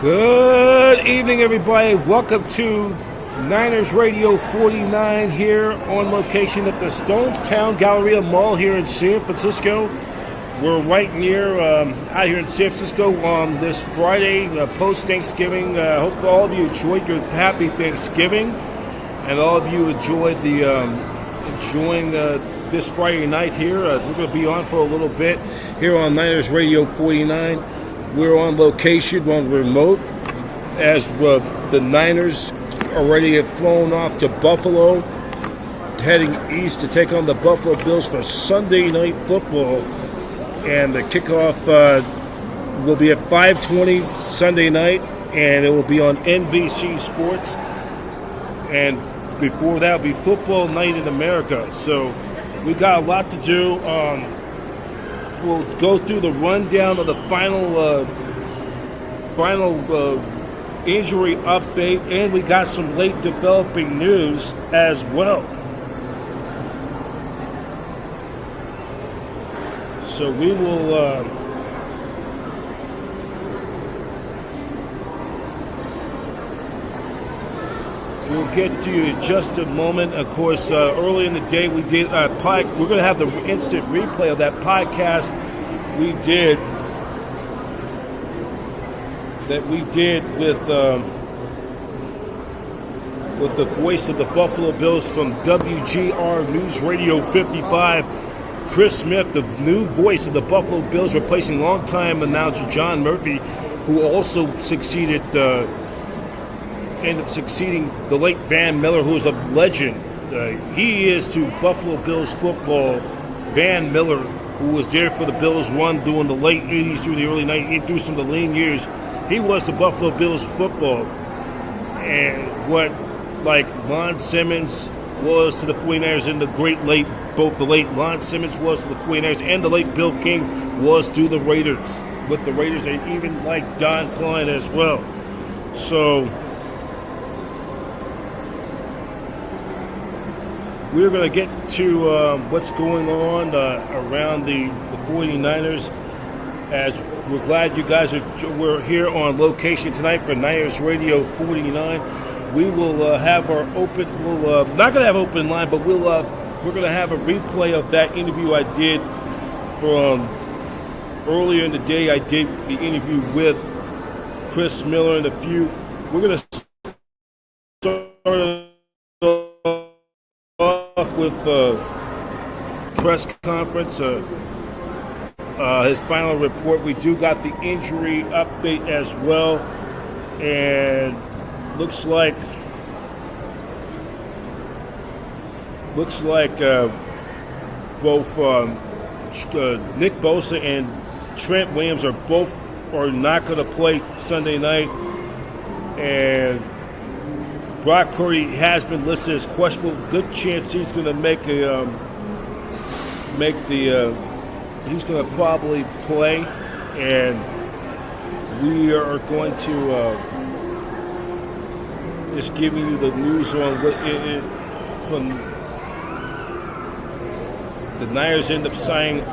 Good evening, everybody. Welcome to Niners Radio 49 here on location at the Stonestown Galleria Mall here in San Francisco. We're right near out here in San Francisco on this Friday, post-Thanksgiving. I hope all of you enjoyed your happy Thanksgiving, and all of you enjoyed enjoying this Friday night here. We're going to be on for a little bit here on Niners Radio 49. We're on location, on remote, as the Niners already have flown off to Buffalo, heading east to take on the Buffalo Bills for Sunday Night Football. And the kickoff will be at 5:20 Sunday night, and it will be on NBC Sports. And before that will be Football Night in America. So we got a lot to do. We'll go through the rundown of the final injury update, and we got some late developing news as well. So we will we'll get to you in just a moment. Of course, early in the day we did we're going to have the instant replay of that podcast we did with the voice of the Buffalo Bills from WGR News Radio 55. Chris Smith, the new voice of the Buffalo Bills, replacing longtime announcer John Murphy, who also ended up succeeding the late Van Miller, who is a legend. He is to Buffalo Bills football. Van Miller, who was there for the Bills run during the late 80s through the early 90s, through some of the lean years. He was to Buffalo Bills football. And what, like Lon Simmons was to the 49ers, and both the late Lon Simmons was to the 49ers, and the late Bill King was to the Raiders, with the Raiders, and even like Don Klein as well. So we're going to get to what's going on around the 49ers, as we're glad you guys we're here on location tonight for Niners Radio 49. We will have our open. We'll not going to have open line, but we're going to have a replay of that interview I did from earlier in the day. I did the interview with Chris Miller and a few. We're going to start off with press conference. His final report. We do got the injury update as well, and looks like both Nick Bosa and Trent Williams are not going to play Sunday night, and Brock Purdy has been listed as questionable. Good chance he's going to he's going to probably play, and we are going to just giving you the news on what from the Niners end up signing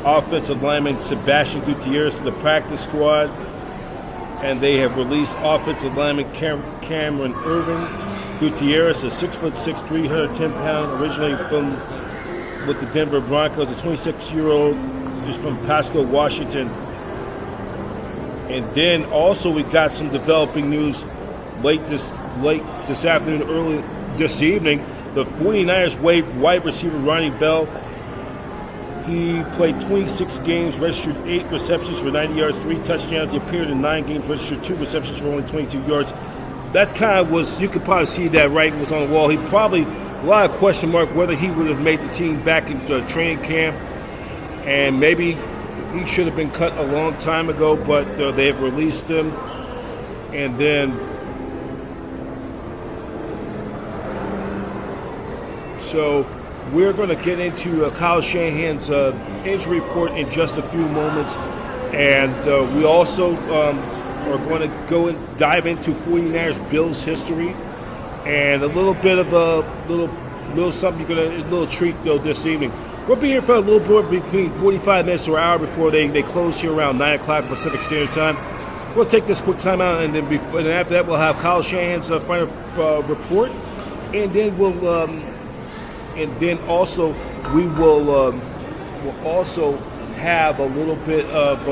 offensive lineman Sebastian Gutierrez to the practice squad, and they have released offensive lineman Cameron Irvin. Gutierrez, a 6'6", 310-pound, originally with the Denver Broncos, a 26-year-old, is from Pasco, Washington. And then also we got some developing news late this afternoon, early this evening. The 49ers waived wide receiver Ronnie Bell. He played 26 games, registered 8 receptions for 90 yards, 3 touchdowns. He appeared in 9 games, registered 2 receptions for only 22 yards. That kind of was, you could probably see that writing was on the wall. He probably, a lot of question mark whether he would have made the team back in training camp, and maybe he should have been cut a long time ago, but they've released him. And then so we're going to get into Kyle Shanahan's injury report in just a few moments, and we also are going to go and dive into 49ers Bills history, and a little bit of a little something a little treat though this evening. We'll be here for a little bit between 45 minutes to an hour before they close here around 9 o'clock Pacific Standard Time. We'll take this quick timeout, and then and after that, we'll have Kyle Shanahan's final report, and then also we will we'll also have a little bit of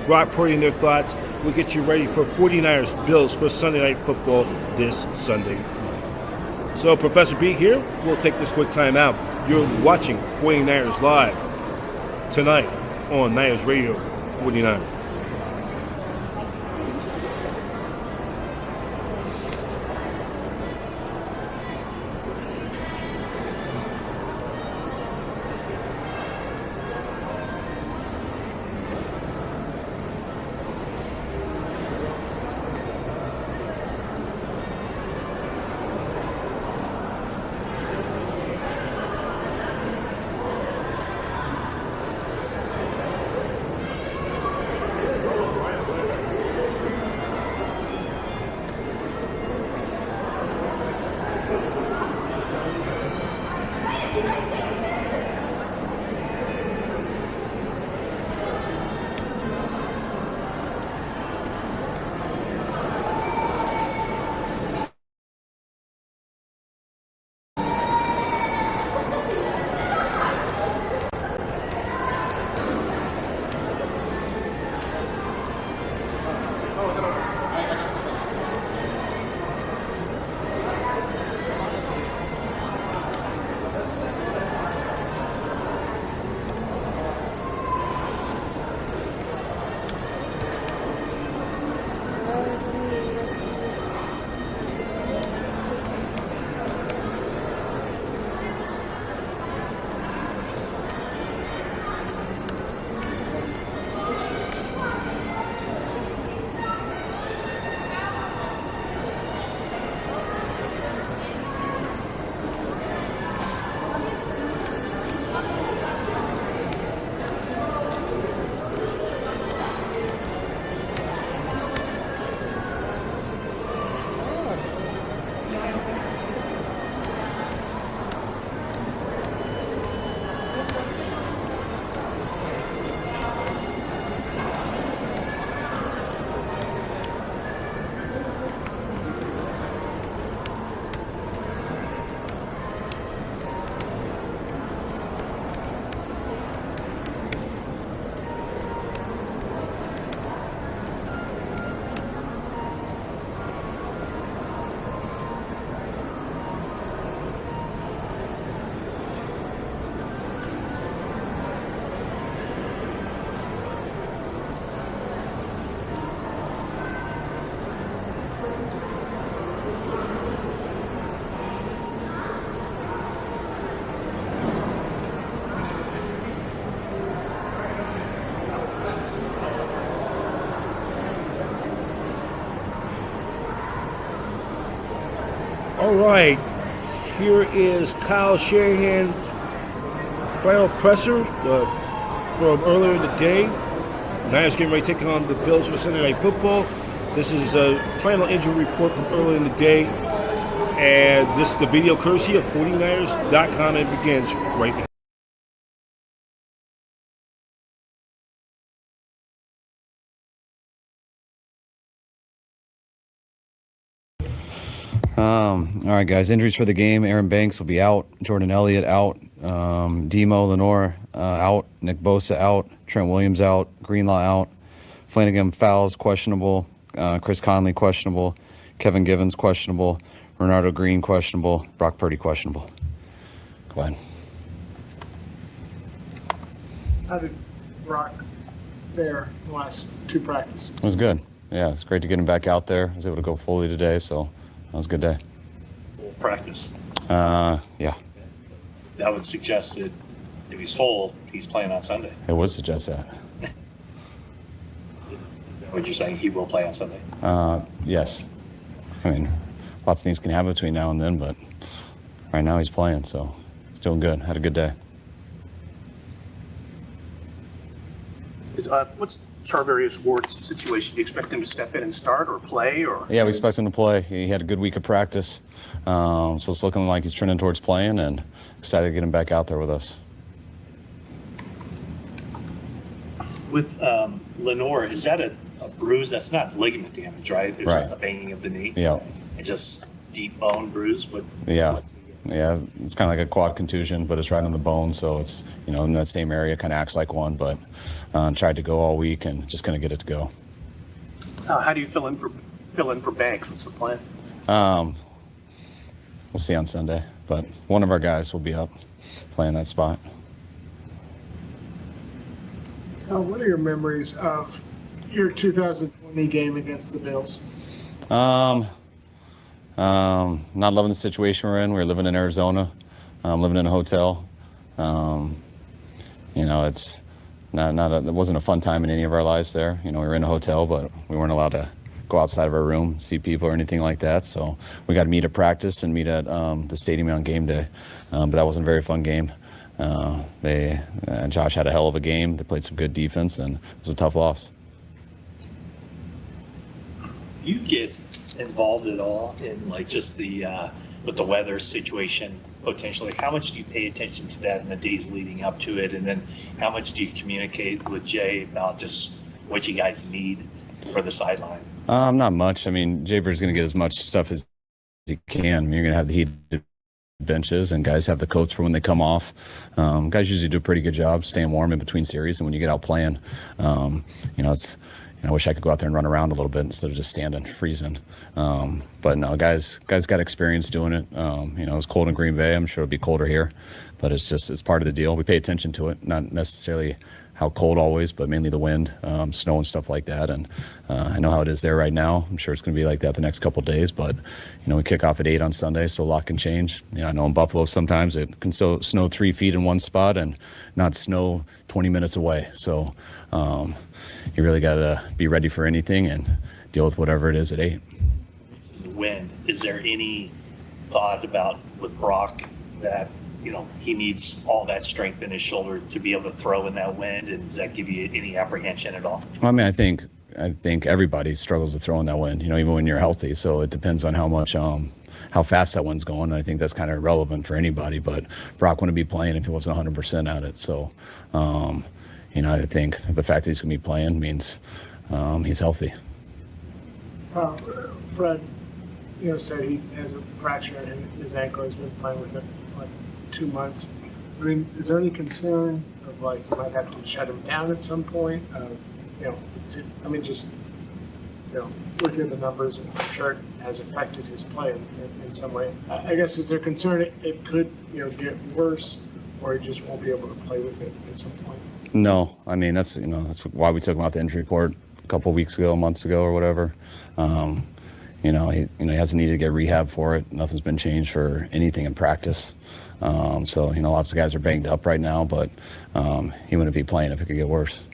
Brock Purdy and their thoughts. We'll get you ready for 49ers Bills for Sunday Night Football this Sunday. So, Professor B here. We'll take this quick timeout. You're watching 49ers Live tonight on Niners Radio 49. All right, here is Kyle Shanahan's final presser from earlier in the day. Niners getting ready to take on the Bills for Sunday Night Football. This is a final injury report from earlier in the day, and this is the video courtesy of 49ers.com, and it begins right now. All right, guys. Injuries for the game. Aaron Banks will be out. Jordan Elliott out. Demo Lenore out. Nick Bosa out. Trent Williams out. Greenlaw out. Flanagan Fowles questionable. Chris Conley questionable. Kevin Givens questionable. Renardo Green questionable. Brock Purdy questionable. Go ahead. How did Brock fare the last two practices? It was good. Yeah, it's great to get him back out there. I was able to go fully today, so that was a good day. Full practice. Yeah. That would suggest that if he's full, he's playing on Sunday. It would suggest that. Is that what you're saying? He will play on Sunday? Yes. I mean, lots of things can happen between now and then, but right now he's playing, so he's doing good. Had a good day. What's Charvarius Ward's situation? Do you expect him to step in and start or play? Or Yeah, we expect him to play. He had a good week of practice, so it's looking like he's trending towards playing, and excited to get him back out there with us. With Lenore, is that a bruise, that's not ligament damage, right? It's Right. just the banging of the knee. Yeah. It's just deep bone bruise, but Yeah. Yeah, it's kind of like a quad contusion, but it's right on the bone, so it's, in that same area, kind of acts like one, but tried to go all week and just couldn't get it to go. How do you fill in for Banks? What's the plan? We'll see on Sunday, but one of our guys will be up playing that spot. What are your memories of your 2020 game against the Bills? Not loving the situation we're in. We were living in Arizona, living in a hotel. It's it wasn't a fun time in any of our lives there. We were in a hotel, but we weren't allowed to go outside of our room, see people or anything like that. So we got to meet at practice and meet at the stadium on game day. But that wasn't a very fun game. Josh had a hell of a game. They played some good defense, and it was a tough loss. you get involved at all in like just the with the weather situation potentially? How much do you pay attention to that in the days leading up to it, and then how much do you communicate with Jay about just what you guys need for the sideline? Not much. I mean, Jay Bird's going to get as much stuff as he can. You're going to have the heated benches, and guys have the coats for when they come off. Guys usually do a pretty good job staying warm in between series, and when you get out playing, I wish I could go out there and run around a little bit instead of just standing freezing. But no, guys got experience doing it. It was cold in Green Bay. I'm sure it'll be colder here, but it's part of the deal. We pay attention to it, not necessarily how cold always, but mainly the wind, snow and stuff like that. And I know how it is there right now. I'm sure it's going to be like that the next couple of days, but we kick off at 8 on Sunday, so a lot can change. I know in Buffalo sometimes it can snow 3 feet in one spot and not snow 20 minutes away. So you really got to be ready for anything and deal with whatever it is at 8. The wind, is there any thought about with Brock that he needs all that strength in his shoulder to be able to throw in that wind, and does that give you any apprehension at all? Well, I mean, I think everybody struggles to throw in that wind, even when you're healthy. So it depends on how much, how fast that wind's going. And I think that's kind of irrelevant for anybody. But Brock wouldn't be playing if he wasn't 100% at it. So, I think the fact that he's going to be playing means he's healthy. Fred, said he has a fracture in his ankle. He's been playing with it like 2 months. I mean, is there any concern of like you might have to shut him down at some point? Looking at the numbers, I'm sure it has affected his play in some way. I guess is there concern it could get worse, or he just won't be able to play with it at some point? No, I mean that's why we took him out the injury report a couple of weeks ago, months ago, or whatever. He hasn't needed to get rehab for it. Nothing's been changed for anything in practice. Lots of guys are banged up right now, but he wouldn't be playing if it could get worse.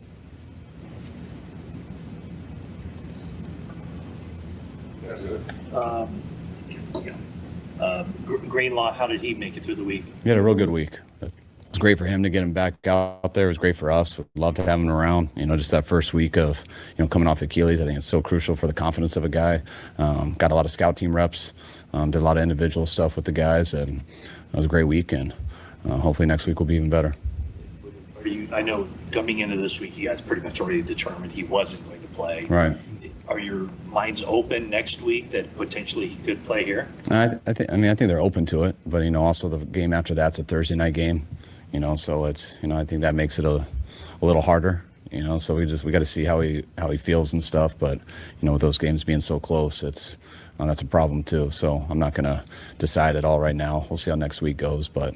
Greenlaw, how did he make it through the week? He had a real good week. It's great for him to get him back out there. It was great for us. We'd love to have him around. Just that first week of, coming off Achilles, I think it's so crucial for the confidence of a guy. Got a lot of scout team reps, did a lot of individual stuff with the guys, and it was a great week, and hopefully next week will be even better. I know coming into this week, you guys pretty much already determined he wasn't going to play. Right. Are your minds open next week that potentially he could play here? I think they're open to it, but also the game after that's a Thursday night game. So it's I think that makes it a little harder. So we got to see how he feels and stuff. But with those games being so close, it's that's a problem too. So I'm not gonna decide at all right now. We'll see how next week goes, but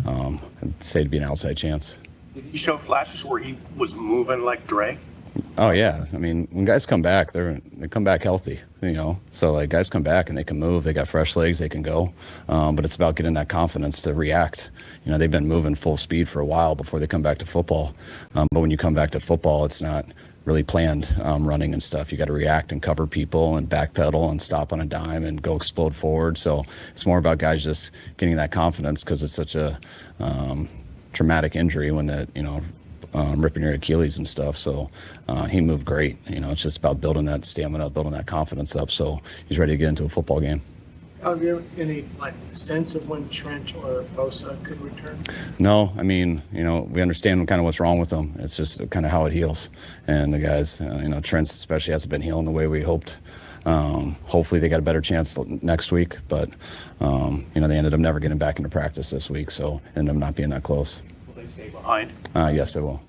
I'd say it'd be an outside chance. Did he show flashes where he was moving like Dre? Oh yeah, I mean when guys come back, they come back healthy, So like guys come back and they can move, they got fresh legs, they can go. But it's about getting that confidence to react. They've been moving full speed for a while before they come back to football. But when you come back to football, it's not really planned running and stuff. You got to react and cover people and backpedal and stop on a dime and go explode forward. So it's more about guys just getting that confidence because it's such a traumatic injury when that ripping your Achilles and stuff. So he moved great. It's just about building that stamina, building that confidence up so he's ready to get into a football game. Have you any sense of when Trent or Bosa could return? No, I mean, we understand kind of what's wrong with them. It's just kind of how it heals. And the guys, Trent especially hasn't been healing the way we hoped. Hopefully they got a better chance next week, but they ended up never getting back into practice this week, so ended up not being that close. Will they stay behind? Yes, they will.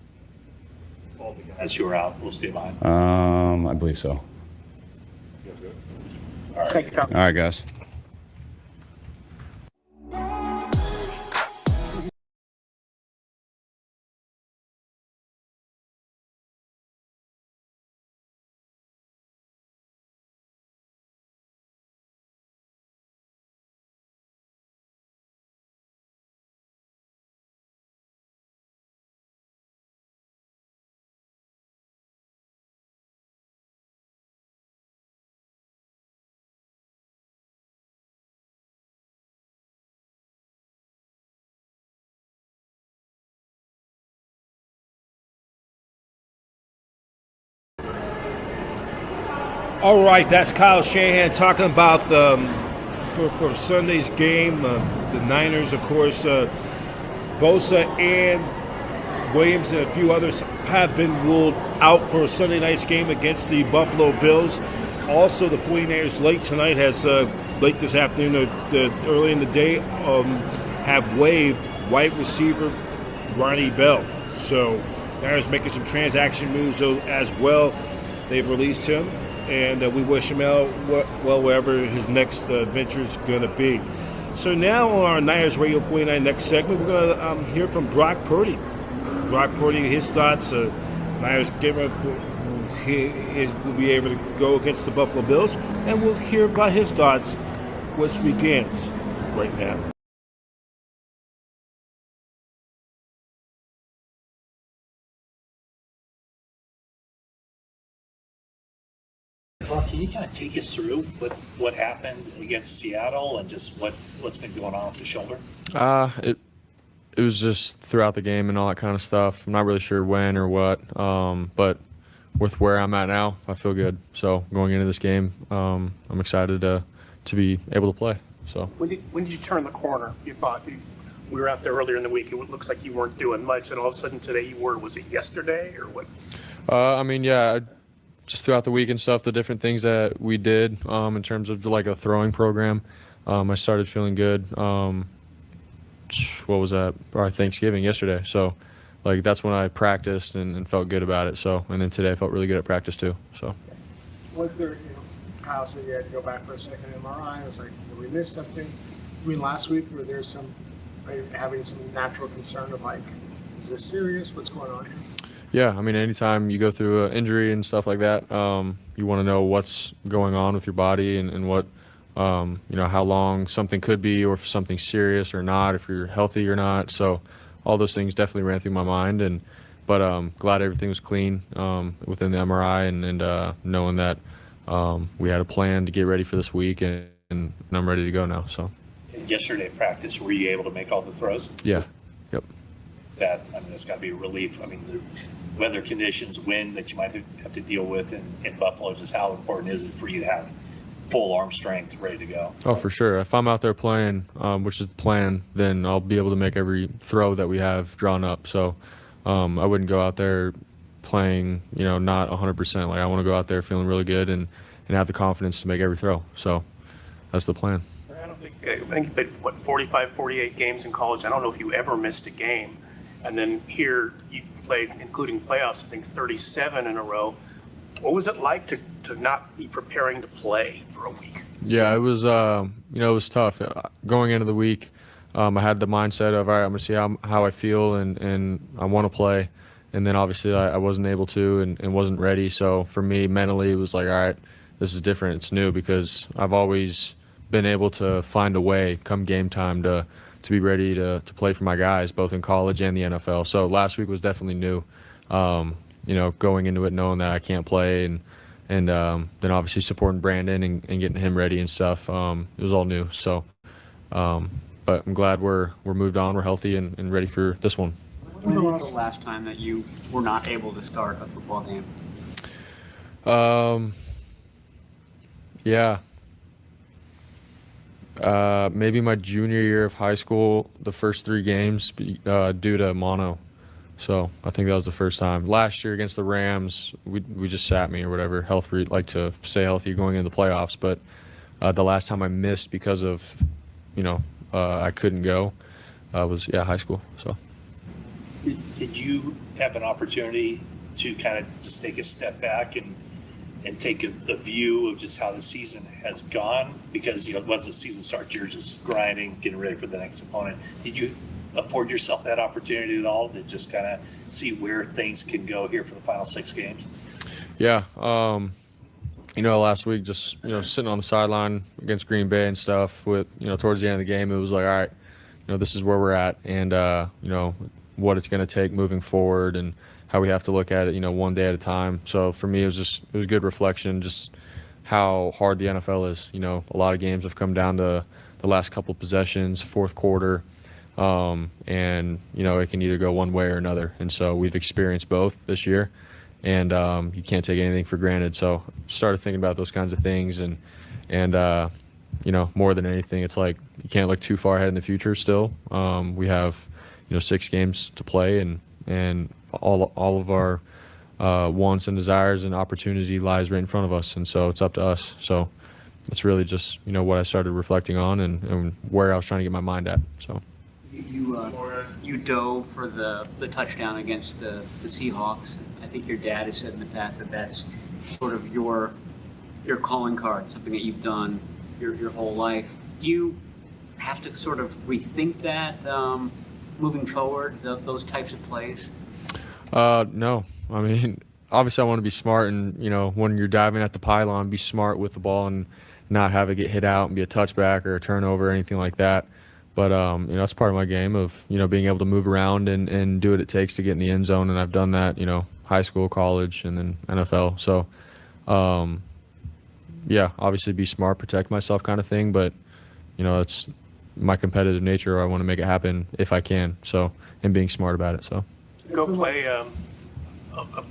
All the guys who are out will stay behind. I believe so. Thank you, Kyle. All right, guys. All right, that's Kyle Shanahan talking about for Sunday's game. The Niners, of course, Bosa and Williams and a few others have been ruled out for Sunday night's game against the Buffalo Bills. Also, the 49ers late this afternoon, early in the day, have waived wide receiver Ronnie Bell. So, Niners making some transaction moves as well. They've released him, and we wish him well wherever his next venture is going to be. So now on our Niners Radio 49 next segment, we're going to hear from Brock Purdy. Brock Purdy, his thoughts. Niners will be able to go against the Buffalo Bills, and we'll hear about his thoughts, which begins right now. Brock, can you kind of take us through what happened against Seattle and just what's been going on with the shoulder? It was just throughout the game and all that kind of stuff. I'm not really sure when or what, but with where I'm at now, I feel good. So going into this game, I'm excited to be able to play. So When did you turn the corner? You thought we were out there earlier in the week. It looks like you weren't doing much, and all of a sudden today you were. Was it yesterday or what? Just throughout the week and stuff, the different things that we did in terms of like a throwing program, I started feeling good. What was that? Probably Thanksgiving yesterday. So, that's when I practiced and felt good about it. So, and then today I felt really good at practice too. So. Was there, Kyle said you had to go back for a second MRI. I was like, did we miss something? Last week, are you having some natural concern of is this serious? What's going on here? Yeah, anytime you go through an injury and stuff like that, you want to know what's going on with your body and what, how long something could be, or if something's serious or not, if you're healthy or not. So all those things definitely ran through my mind, but glad everything was clean within the MRI and knowing that we had a plan to get ready for this week, and I'm ready to go now. So. Yesterday at practice, were you able to make all the throws? Yeah. Yep. That's got to be a relief. The weather conditions, wind that you might have to deal with in Buffalo, just how important is it for you to have full arm strength ready to go? Oh, for sure. If I'm out there playing, which is the plan, then I'll be able to make every throw that we have drawn up. So I wouldn't go out there playing, not 100%. I want to go out there feeling really good and have the confidence to make every throw. So that's the plan. I think you played, 45, 48 games in college. I don't know if you ever missed a game. And then here you played, including playoffs, I think 37 in a row. What was it like to not be preparing to play for a week? Yeah, it was, it was tough. Going into the week, I had the mindset of, all right, I'm going to see how I feel and I want to play. And then obviously I wasn't able to and wasn't ready. So for me, mentally, it was like, all right, this is different. It's new, because I've always been able to find a way come game time to be ready to play for my guys, both in college and the NFL. So last week was definitely new, going into it knowing that I can't play and then obviously supporting Brandon and getting him ready and stuff. It was all new. So, but I'm glad we're moved on, we're healthy and ready for this one. When was the last time that you were not able to start a football game? Yeah. Maybe my junior year of high school, the first 3 games due to mono. So I think that was the first time. Last year against the Rams, we just sat me or whatever. Like to stay healthy going into the playoffs. But the last time I missed because of, I couldn't go, was high school. So. Did you have an opportunity to kind of just take a step back and take a view of just how the season has gone? Because, once the season starts, you're just grinding, getting ready for the next opponent. Did you afford yourself that opportunity at all to just kind of see where things can go here for the final 6 games? Yeah. Last week, just, sitting on the sideline against Green Bay and stuff with, towards the end of the game, it was like, all right, this is where we're at. And, what it's going to take moving forward and how we have to look at it, one day at a time. So for me, it was good reflection, just how hard the NFL is. A lot of games have come down to the last couple of possessions, fourth quarter, and, it can either go one way or another. And so we've experienced both this year, and you can't take anything for granted. So started thinking about those kinds of things, and more than anything, it's like you can't look too far ahead in the future still. We have 6 games to play, and all of our wants and desires and opportunity lies right in front of us, and so it's up to us. So it's really just what I started reflecting on and where I was trying to get my mind at. So you dove for the touchdown against the Seahawks. I think your dad has said in the past that that's sort of your calling card, something that you've done your whole life. Do you have to sort of rethink that moving forward, those types of plays? No. I mean, obviously I want to be smart, and, when you're diving at the pylon, be smart with the ball and not have it get hit out and be a touchback or a turnover or anything like that. But, it's part of my game of, being able to move around and do what it takes to get in the end zone. And I've done that, high school, college, and then NFL. So, obviously be smart, protect myself kind of thing. But, it's my competitive nature. I want to make it happen if I can. So, and being smart about it. So. Go play a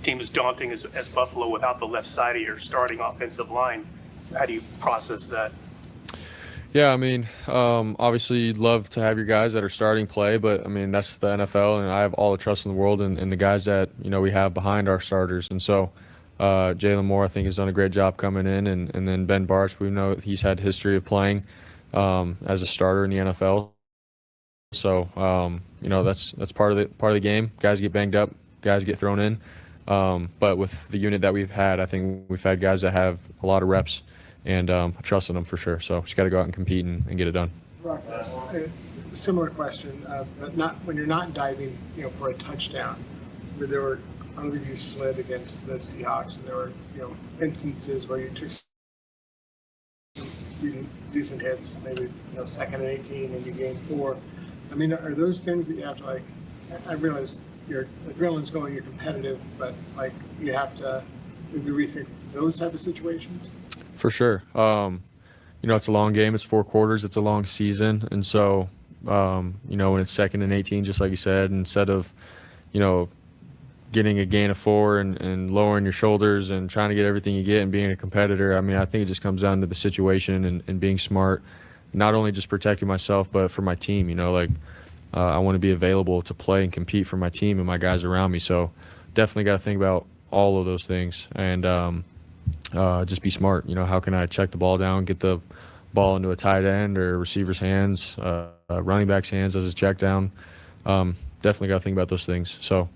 team as daunting as Buffalo without the left side of your starting offensive line. How do you process that? Yeah, I mean, obviously you'd love to have your guys that are starting play, but, I mean, that's the NFL, and I have all the trust in the world in the guys that, we have behind our starters. And so Jalen Moore, I think, has done a great job coming in, and then Ben Barch, we know he's had history of playing as a starter in the NFL. So, that's part of the game. Guys get banged up, guys get thrown in. But with the unit that we've had, I think we've had guys that have a lot of reps, and I trust in them for sure. So just got to go out and compete and get it done. Brock, similar question, but not when you're not diving, for a touchdown. Where there were, I believe you slid against the Seahawks, and there were, instances where you took decent hits, maybe 2nd and 18, and you gained 4. I mean, are those things that you have to I realize your adrenaline's going, you're competitive, but you have to maybe rethink those type of situations? For sure. It's a long game. It's 4 quarters. It's a long season. And so, when it's 2nd and 18, just like you said, instead of, getting a gain of 4 and lowering your shoulders and trying to get everything you get and being a competitor, I mean, I think it just comes down to the situation and being smart, not only just protecting myself, but for my team. I want to be available to play and compete for my team and my guys around me. So definitely got to think about all of those things and just be smart. How can I check the ball down, get the ball into a tight end or receiver's hands, running back's hands as a check down. Definitely got to think about those things. So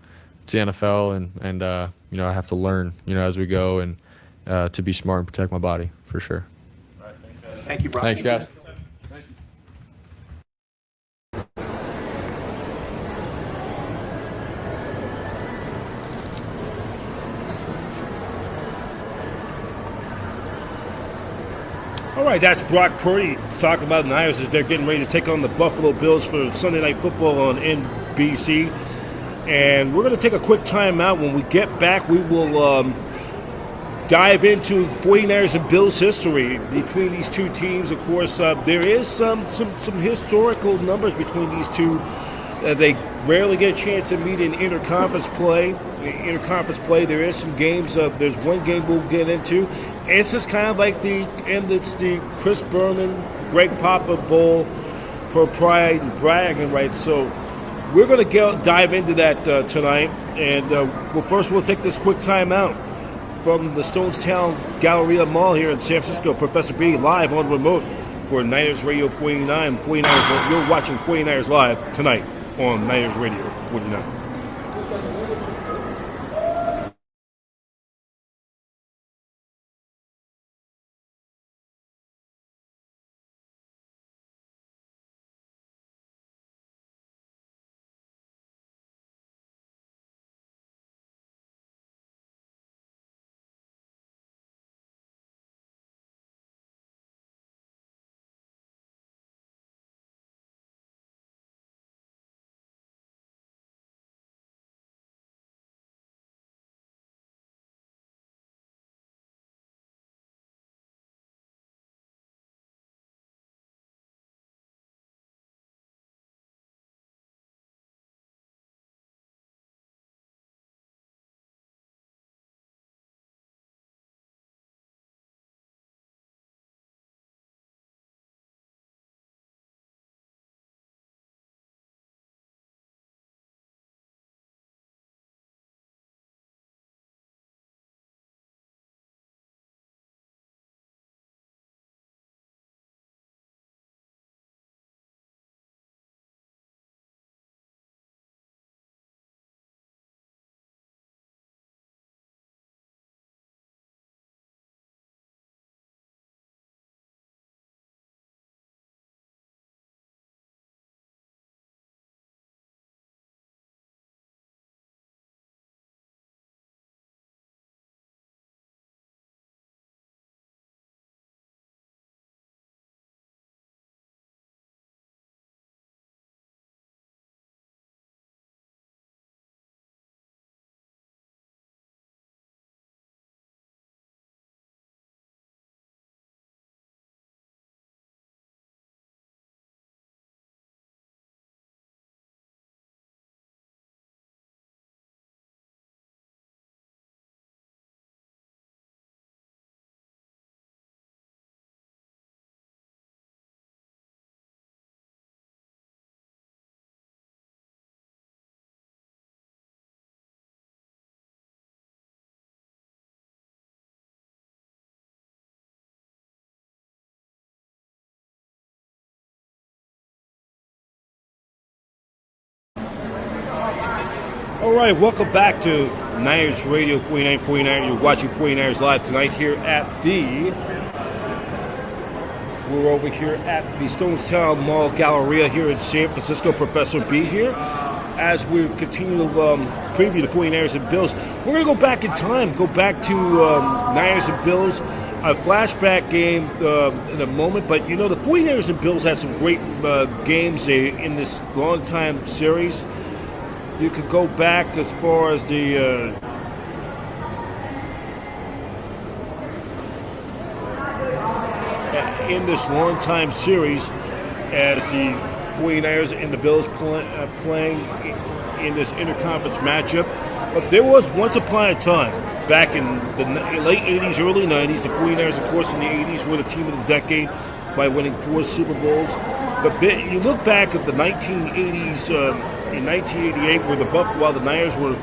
it's the NFL, and I have to learn, as we go, and to be smart and protect my body for sure. All right, thanks, guys. Thank you, Brian. Thanks, guys. All right, that's Brock Purdy talking about Niners as they're getting ready to take on the Buffalo Bills for Sunday Night Football on NBC. And we're going to take a quick timeout. When we get back, we will dive into 49ers and Bills history between these two teams. Of course, there is some historical numbers between these two. They rarely get a chance to meet in interconference play. There is some games. There's one game we'll get into. It's just kind of like it's the Chris Berman Greg Papa Bowl for pride and bragging rights. So we're going to dive into that tonight. And first we'll take this quick timeout from the Stonestown Galleria Mall here in San Francisco. Professor B live on remote for Niners Radio 49. 49ers, you're watching 49ers Live tonight on Niners Radio 49. All right, welcome back to Niners Radio 49. You're watching 49ers Live tonight here at we're over here at the Stonestown Mall Galleria here in San Francisco. Professor B here. As we continue to preview the 49ers and Bills, we're going to go back in time, go back to Niners and Bills, a flashback game in a moment. But, you know, the 49ers and Bills had some great games in this long-time series. You could go back as far as the in this long-time series as the 49ers and the Bills playing in this interconference matchup. But there was once upon a time, back in the late 80s, early 90s, the 49ers, of course, in the 80s were the team of the decade by winning 4 Super Bowls. But you look back at the 1980s, in 1988, where while the Niners were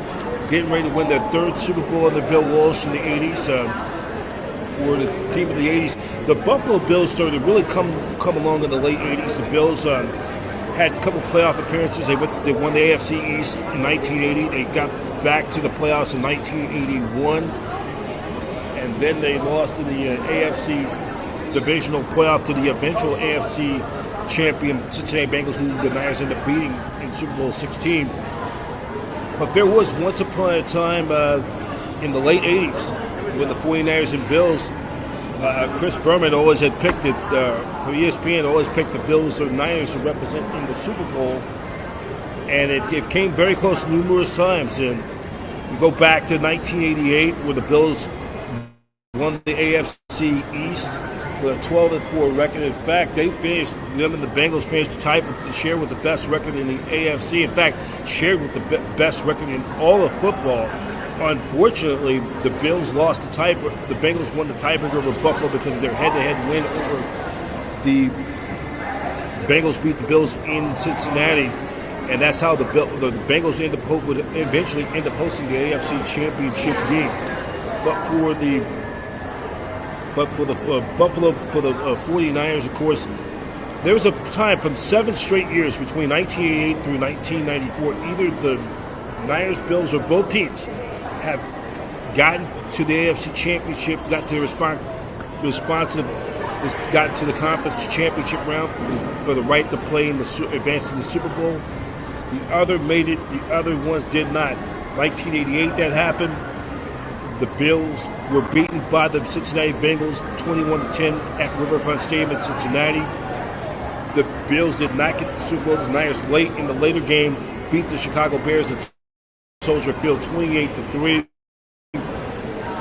getting ready to win their 3rd Super Bowl under Bill Walsh in the 80s, were the team of the 80s. The Buffalo Bills started to really come along in the late 80s. The Bills had a couple playoff appearances. They won the AFC East in 1980. They got back to the playoffs in 1981. And then they lost in the AFC divisional playoff to the eventual AFC champion Cincinnati Bengals, who the Niners ended up beating in Super Bowl 16. But there was once upon a time in the late 80s when the 49ers and Bills, Chris Berman always had picked it, for ESPN, always picked the Bills or Niners to represent in the Super Bowl. And it came very close numerous times. And you go back to 1988 where the Bills won the AFC East with a 12-4 record. In fact, them and the Bengals finished tied to share with the best record in the AFC. In fact, shared with the best record in all of football. Unfortunately, the Bills lost the Bengals won the tiebreaker over Buffalo because of their head-to-head win over the Bengals beat the Bills in Cincinnati, and that's how the Bengals would eventually end up hosting the AFC Championship game. But for the 49ers, of course, there was a time from 7 straight years between 1988 through 1994. Either the Niners, Bills, or both teams have gotten to the AFC Championship, got to got to the conference championship round for the right to play in advance to the Super Bowl. The other made it. The other ones did not. 1988, that happened. The Bills were beaten by the Cincinnati Bengals 21-10 at Riverfront Stadium in Cincinnati. The Bills did not get the Super Bowl. The Niners late in the later game beat the Chicago Bears at Soldier Field 28-3.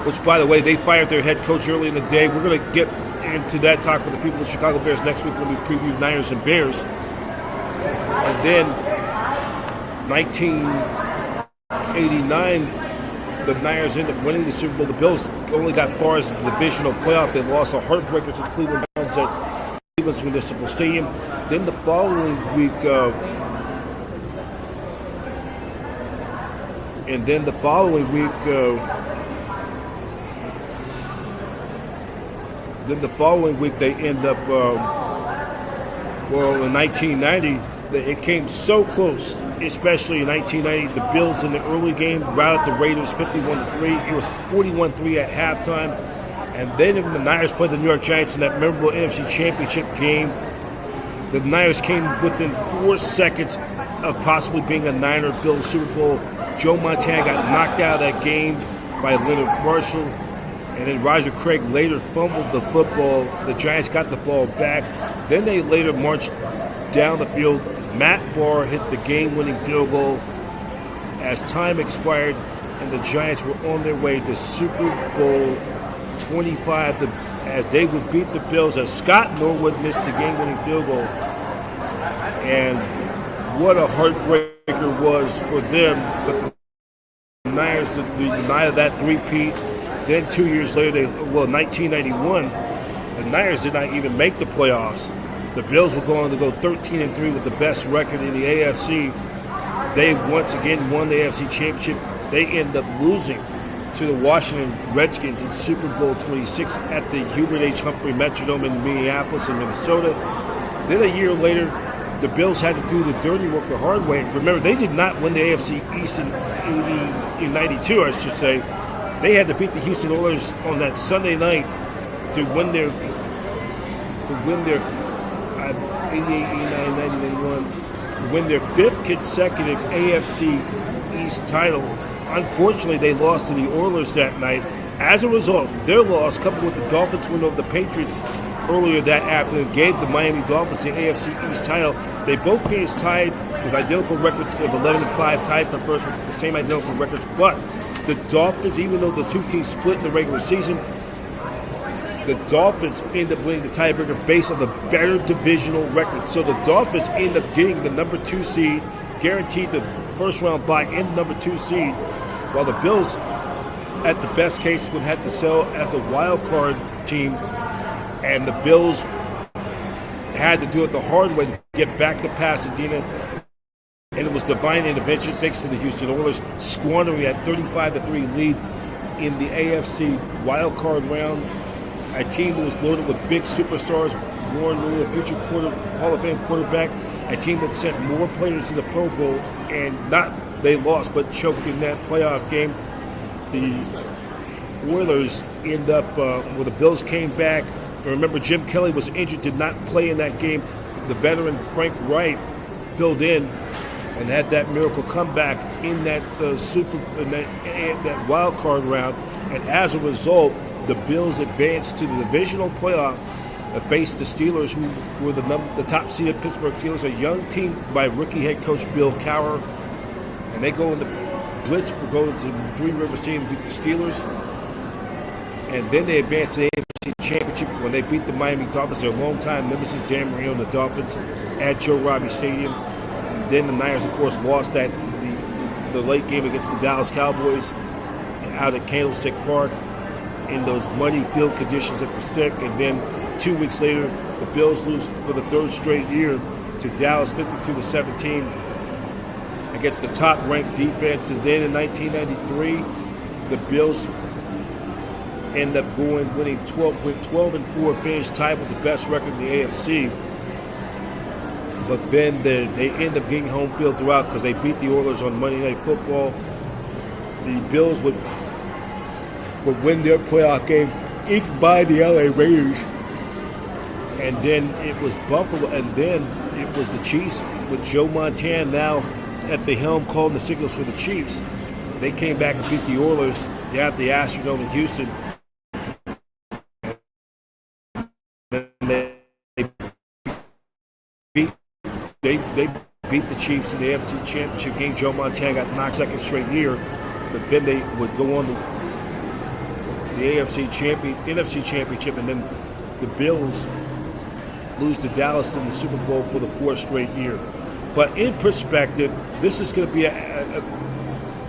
Which, by the way, they fired their head coach early in the day. We're going to get into that talk with the people of the Chicago Bears next week when we preview Niners and Bears. And then 1989, the Niners ended up winning the Super Bowl. The Bills only got far as the divisional playoff. They lost a heartbreaker to the Cleveland Browns at Cleveland's Municipal Stadium. Then the following week, they end up, in 1990, it came so close, especially in 1990. The Bills in the early game routed the Raiders 51-3. It was 41-3 at halftime. And then when the Niners played the New York Giants in that memorable NFC Championship game, the Niners came within 4 seconds of possibly being a Niner-Bills Super Bowl. Joe Montana got knocked out of that game by Leonard Marshall. And then Roger Craig later fumbled the football. The Giants got the ball back. Then they later marched down the field. Matt Barr hit the game-winning field goal as time expired, and the Giants were on their way to Super Bowl 25 as they would beat the Bills as Scott Norwood missed the game-winning field goal. And what a heartbreaker was for them. But the Niners denied that three-peat. Then 2 years later, 1991, the Niners did not even make the playoffs. The Bills were going to go 13-3 with the best record in the AFC. They once again won the AFC Championship. They ended up losing to the Washington Redskins in Super Bowl 26 at the Hubert H. Humphrey Metrodome in Minneapolis and Minnesota. Then a year later, the Bills had to do the dirty work the hard way. Remember, they did not win the AFC East in 92, I should say. They had to beat the Houston Oilers on that Sunday night to win their 88, 89, 90, 91, to win their 5th consecutive AFC East title. Unfortunately, they lost to the Oilers that night. As a result, their loss, coupled with the Dolphins' win over the Patriots earlier that afternoon, gave the Miami Dolphins the AFC East title. They both finished tied with identical records of 11-5, tied for first with the same identical records. But the Dolphins, even though the two teams split in the regular season, the Dolphins end up winning the tiebreaker based on the better divisional record. So the Dolphins end up getting the number 2 seed, guaranteed the first round bye in the number 2 seed, while the Bills, at the best case, would have to sell as a wild card team, and the Bills had to do it the hard way to get back to Pasadena. And it was divine intervention thanks to the Houston Oilers squandering that 35-3 lead in the AFC wild card round. A team that was loaded with big superstars, Warren Moon, a future Hall of Fame quarterback, a team that sent more players to the Pro Bowl, and they lost, but choked in that playoff game. The Oilers end up, the Bills came back. Remember, Jim Kelly was injured, did not play in that game. The veteran Frank Wright filled in and had that miracle comeback in that that wild card round. And as a result, the Bills advanced to the divisional playoff and faced the Steelers, who were the top seeded Pittsburgh Steelers, a young team by rookie head coach Bill Cowher. And they go into blitz, go to Three Rivers Stadium, beat the Steelers. And then they advanced to the AFC Championship when they beat the Miami Dolphins, their longtime nemesis Dan Marino and the Dolphins at Joe Robbie Stadium. And then the Niners, of course, lost the late game against the Dallas Cowboys out at Candlestick Park in those muddy field conditions at the Stick. And then 2 weeks later, the Bills lose for the 3rd straight year to Dallas 52-17 against the top-ranked defense. And then in 1993, the Bills end up winning 12-4, finished tied with the best record in the AFC. But then they end up getting home field throughout because they beat the Oilers on Monday Night Football. The Bills would win their playoff game, eked by the LA Raiders. And then it was Buffalo, and then it was the Chiefs with Joe Montana now at the helm calling the signals for the Chiefs. They came back and beat the Oilers at the Astrodome in Houston. They beat the Chiefs in the AFC Championship game. Joe Montana got knocked second straight year, but then they would go on the NFC Championship, and then the Bills lose to Dallas in the Super Bowl for the fourth straight year. But in perspective, this is going to be a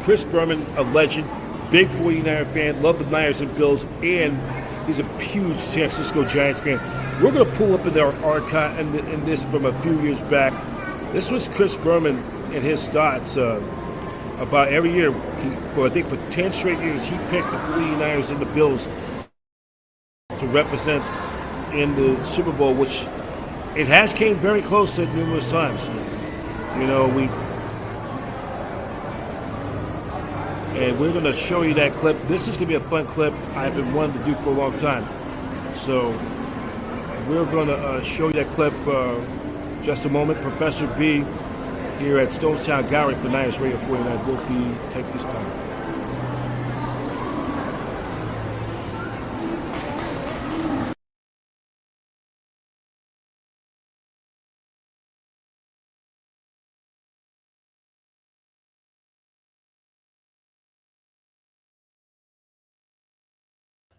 Chris Berman, a legend, big 49er fan, love the Niners and Bills, and he's a huge San Francisco Giants fan. We're going to pull up in our archive in this from a few years back. This was Chris Berman and his thoughts about every year. I think for 10 straight years, he picked the 49ers and the Bills to represent in the Super Bowl, which it has came very close at numerous times. You know, and we're going to show you that clip. This is going to be a fun clip I've been wanting to do for a long time. So we're going to show you that clip just a moment. Professor B here at Stonestown Gallery for Niners Radio 49 will take this time.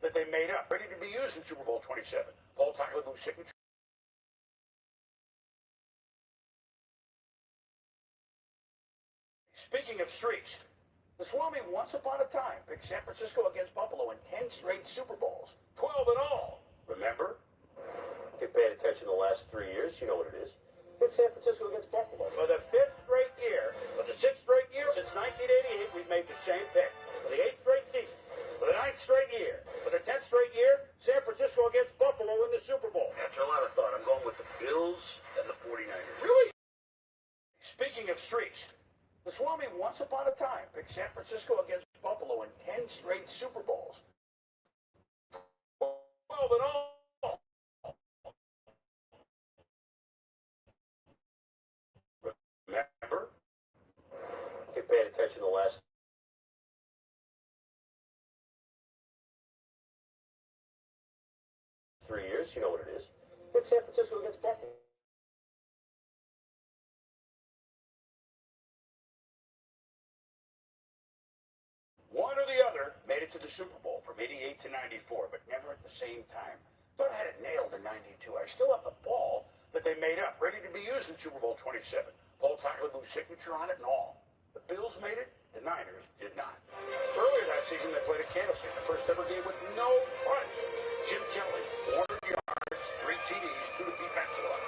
That they made up, ready to be used in Super Bowl 27. Paul Tyler's signature. Speaking of streaks, the Swami once upon a time picked San Francisco against Buffalo in 10 straight Super Bowls, 12 in all. Remember? If you paid attention the last 3 years, you know what it is. It's San Francisco against Buffalo. For the 5th straight year, for the 6th straight year, since 1988, we've made the same pick. For the 8th straight season, for the 9th straight year, for the 10th straight year, San Francisco against Buffalo in the Super Bowl. After a lot of thought, I'm going with the Bills and the 49ers. Really? Speaking of streaks, the Swami once upon a time picked San Francisco against Buffalo in 10 straight Super Bowls. 12 in all. Remember? If you paid attention the last 3 years, you know what it is. It's San Francisco against Buffalo. One or the other made it to the Super Bowl from 88 to 94, but never at the same time. Thought I had it nailed in 92. I still have the ball that they made up, ready to be used in Super Bowl 27. Paul Tyler's signature on it and all. The Bills made it, the Niners did not. Earlier that season, they played at Candlestick, the first ever game with no punch. Jim Kelly, 400 yards, 3 TDs, 2 to Pete Metzler.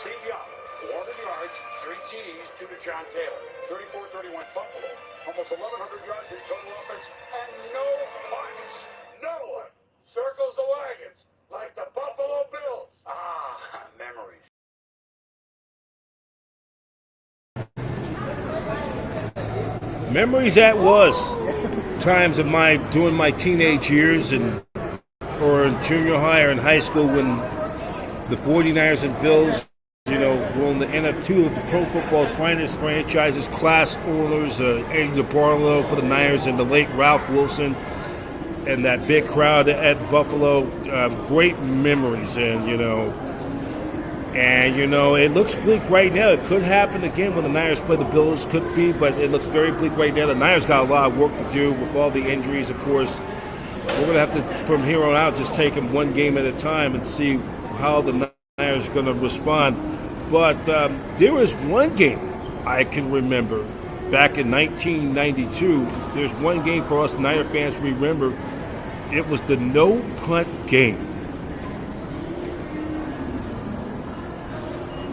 Steve Young, 400 yards, 3 TDs, 2 to John Taylor. 34-31 Buffalo, almost 1,100 yards in total offense, and no punch. No one circles the wagons like the Buffalo Bills. Ah, memories. Memories that was times of during my teenage years or in junior high or in high school when the 49ers and Bills, were on the end of two of the pro football's finest franchises, class owners, Eddie DeBartolo for the Niners and the late Ralph Wilson, and that big crowd at Buffalo. Great memories, and it looks bleak right now. It could happen again when the Niners play the Bills, could be, but it looks very bleak right now. The Niners got a lot of work to do with all the injuries, of course. We're going to have to, from here on out, just take them one game at a time and see how the Niners are going to respond. But there was one game I can remember back in 1992. There's one game for us Niner fans to remember. It was the no-punt game.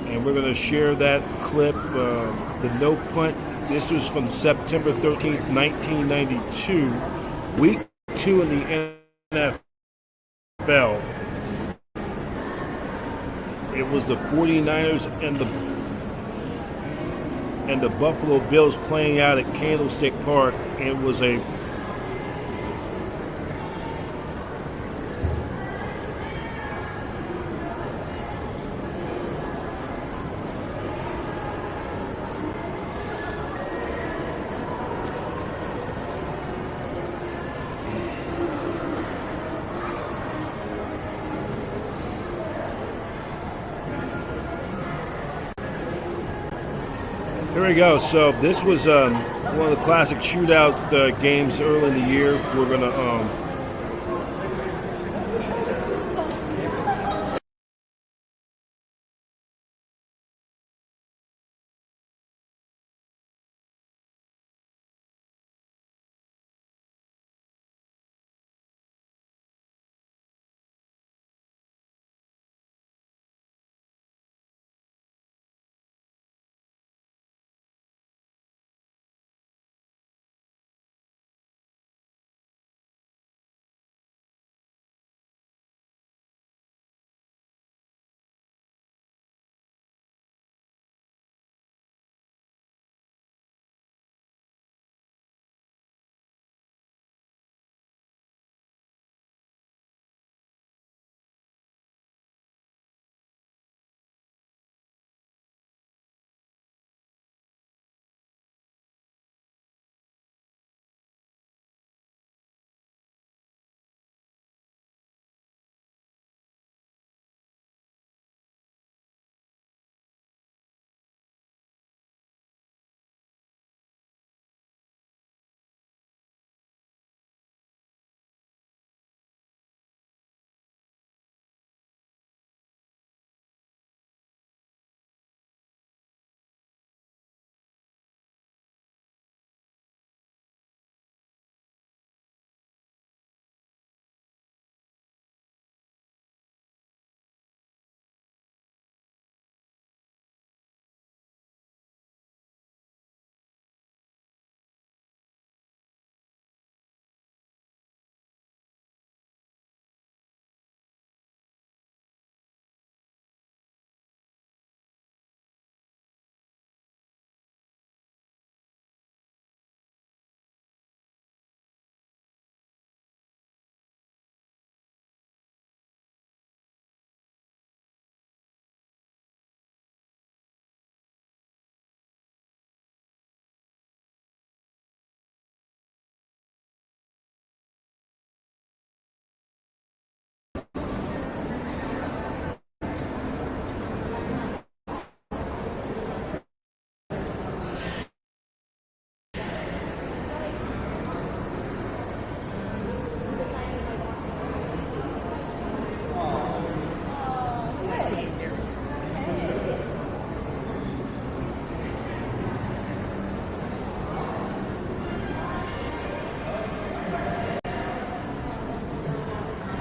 And and we're going to share that clip. The no punt. This was from September 13th, 1992, week 2 in the NFL. It was the 49ers and the Buffalo Bills playing out at Candlestick Park. It was a Here we go. So this was one of the classic shootout games early in the year. We're gonna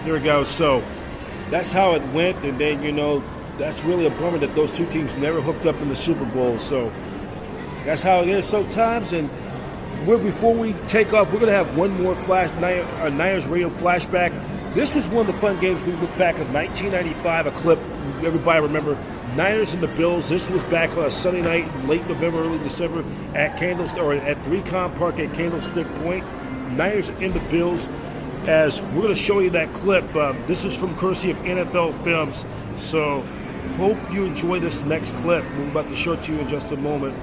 Here we go. So that's how it went, and then that's really a bummer that those two teams never hooked up in the Super Bowl. So that's how it is sometimes. And before we take off, we're going to have one more Niners radio flashback. This was one of the fun games. We look back at 1995, a clip everybody remember. Niners and the Bills. This was back on a Sunday night, late November, early December, at 3Com Park at Candlestick Point. Niners and the Bills. As we're going to show you that clip. This is from courtesy of NFL Films. So hope you enjoy this next clip. We're about to show it to you in just a moment.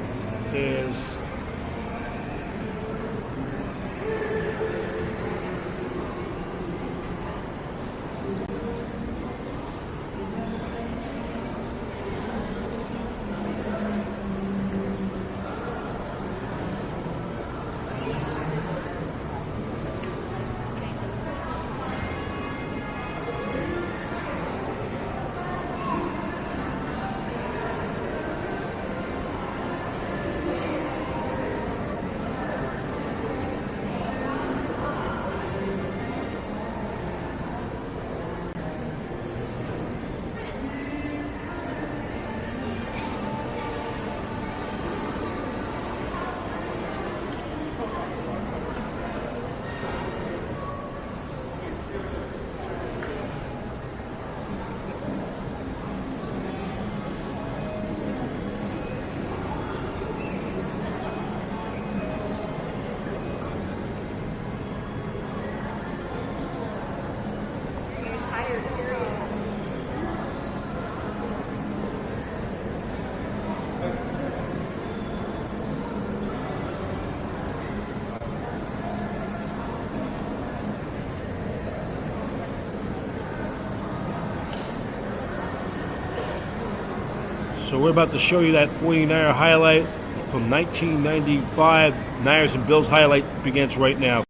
So we're about to show you that 49er highlight from 1995. Niners and Bills highlight begins right now.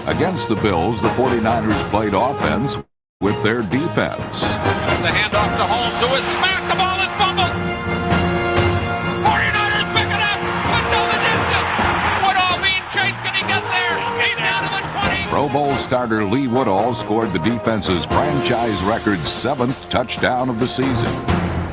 Against the Bills, the 49ers played offense with their defense. The handoff to Holmes, who is smacked. The ball is fumbled. 49ers pick it up. Window the distance. Woodall being chased. Can he get there? He's down to the 20. Pro Bowl starter Lee Woodall scored the defense's franchise record 7th touchdown of the season.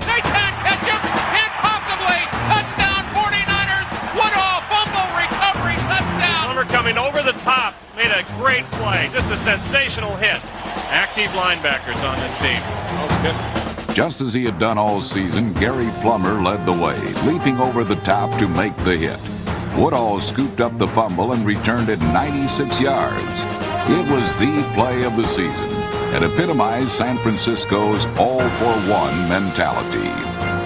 They can't catch him. Can't possibly. Touchdown 49ers. Woodall fumble recovery touchdown. Plummer coming over the top. Made a great play. Just a sensational hit. Active linebackers on this team. Just as he had done all season, Gary Plummer led the way, leaping over the top to make the hit. Woodall scooped up the fumble and returned it 96 yards. It was the play of the season and epitomized San Francisco's all-for-one mentality.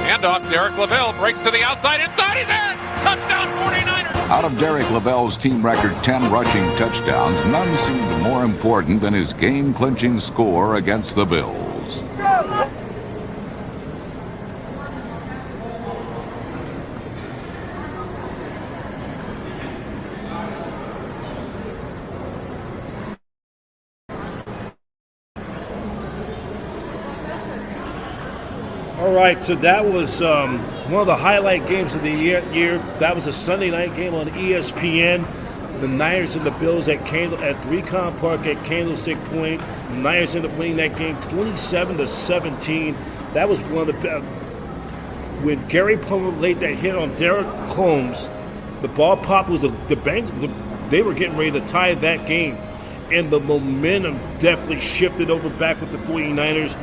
Handoff, Derek Lavelle breaks to the outside. Inside, he's there. Touchdown 49ers. Out of Derek Lavelle's team record 10 rushing touchdowns, none seemed more important than his game-clinching score against the Bills. All right, so that was one of the highlight games of the year. That was a Sunday night game on ESPN. The Niners and the Bills at Recon Park at Candlestick Point. The Niners ended up winning that game 27-17. That was one of the when Gary Plummer laid that hit on Derek Holmes. The ball popped was the Bengals. They were getting ready to tie that game, and the momentum definitely shifted over back with the 49ers.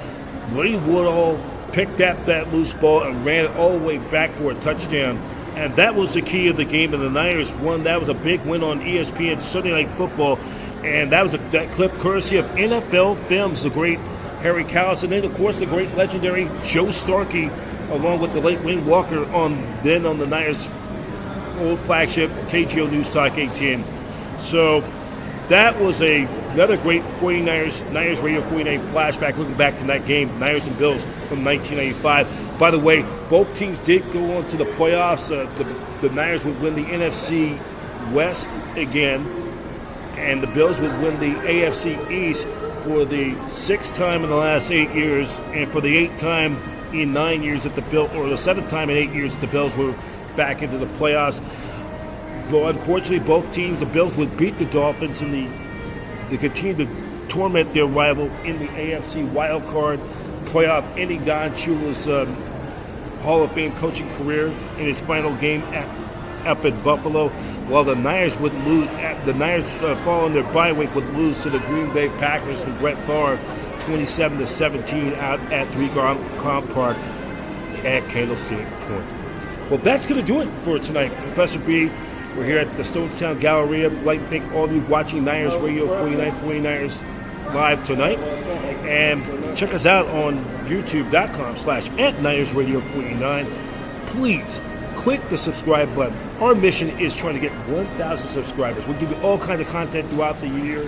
Lee Woodall picked up that loose ball and ran it all the way back for a touchdown. And that was the key of the game, and the Niners won. That was a big win on ESPN Sunday Night Football. And that was that clip courtesy of NFL Films, the great Harry Callis, and then, of course, the great legendary Joe Starkey, along with the late Wayne Walker on the Niners' old flagship KGO News Talk 810. So that was another great 49ers, Niners Radio 49 flashback, looking back to that game, Niners and Bills from 1995. By the way, both teams did go on to the playoffs. The Niners would win the NFC West again, and the Bills would win the AFC East for the 6th time in the last 8 years, and for the 8th time in 9 years that the Bills, or the 7th time in 8 years that the Bills were back into the playoffs. But unfortunately, both teams, the Bills would beat the Dolphins, and they continued to torment their rival in the AFC wild card playoff, ending Don Shula's Hall of Fame coaching career in his final game up at Buffalo, while the Niners would lose. The Niners, following their bye week, would lose to the Green Bay Packers from Brett Favre, 27-17, out at Recon Park at Candlestick Point. Well, that's going to do it for tonight, Professor B. We're here at the Stonestown Galleria. I'd like to thank all of you watching Niners Radio 49ers live tonight. And check us out on youtube.com/@NinersRadio49. Please click the subscribe button. Our mission is trying to get 1,000 subscribers. We give you all kinds of content throughout the year.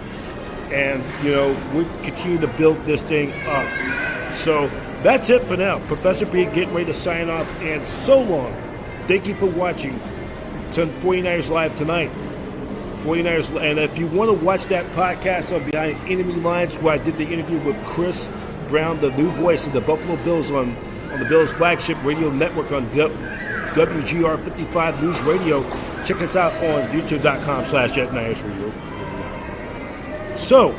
And, we continue to build this thing up. So that's it for now. Professor B getting ready to sign off. And so long. Thank you for watching 49ers Live tonight. 49ers, and if you want to watch that podcast on Behind Enemy Lines, where I did the interview with Chris Brown, the new voice of the Buffalo Bills on the Bills flagship radio network on WGR 55 News Radio, check us out on youtube.com/@NinersRadio. So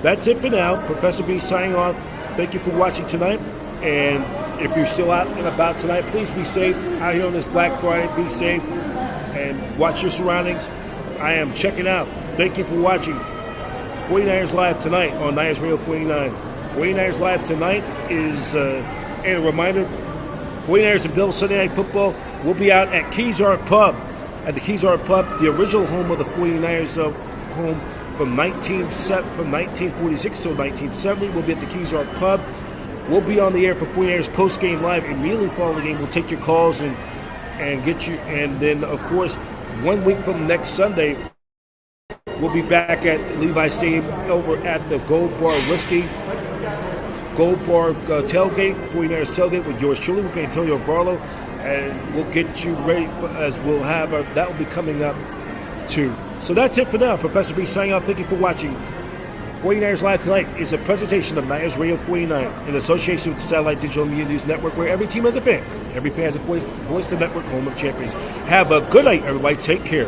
that's it for now. Professor B signing off. Thank you for watching tonight, and if you're still out and about tonight, please be safe out here on this Black Friday. Be safe and watch your surroundings. I am checking out. Thank you for watching 49ers Live tonight on Niners Radio 49. 49ers Live tonight is, and a reminder, 49ers and Bills Sunday Night Football will be out at Keys Art Pub. At the Keys Art Pub, the original home of the 49ers home from 1946 till 1970. We'll be at the Keys Art Pub. We'll be on the air for 49ers post-game live immediately following the game. We'll take your calls and and get you. And then, of course, 1 week from next Sunday, we'll be back at Levi Stadium over at the Gold Bar tailgate, 49ers tailgate with yours truly, with Antonio Barlow, and we'll get you ready as we'll have that will be coming up too. So that's it for now. Professor B signing off. Thank you for watching. 49ers Live Tonight is a presentation of Niners Radio 49 in association with the Satellite Digital Media News Network, where every team has a fan. Every fan has a voice the network, home of champions. Have a good night, everybody. Take care.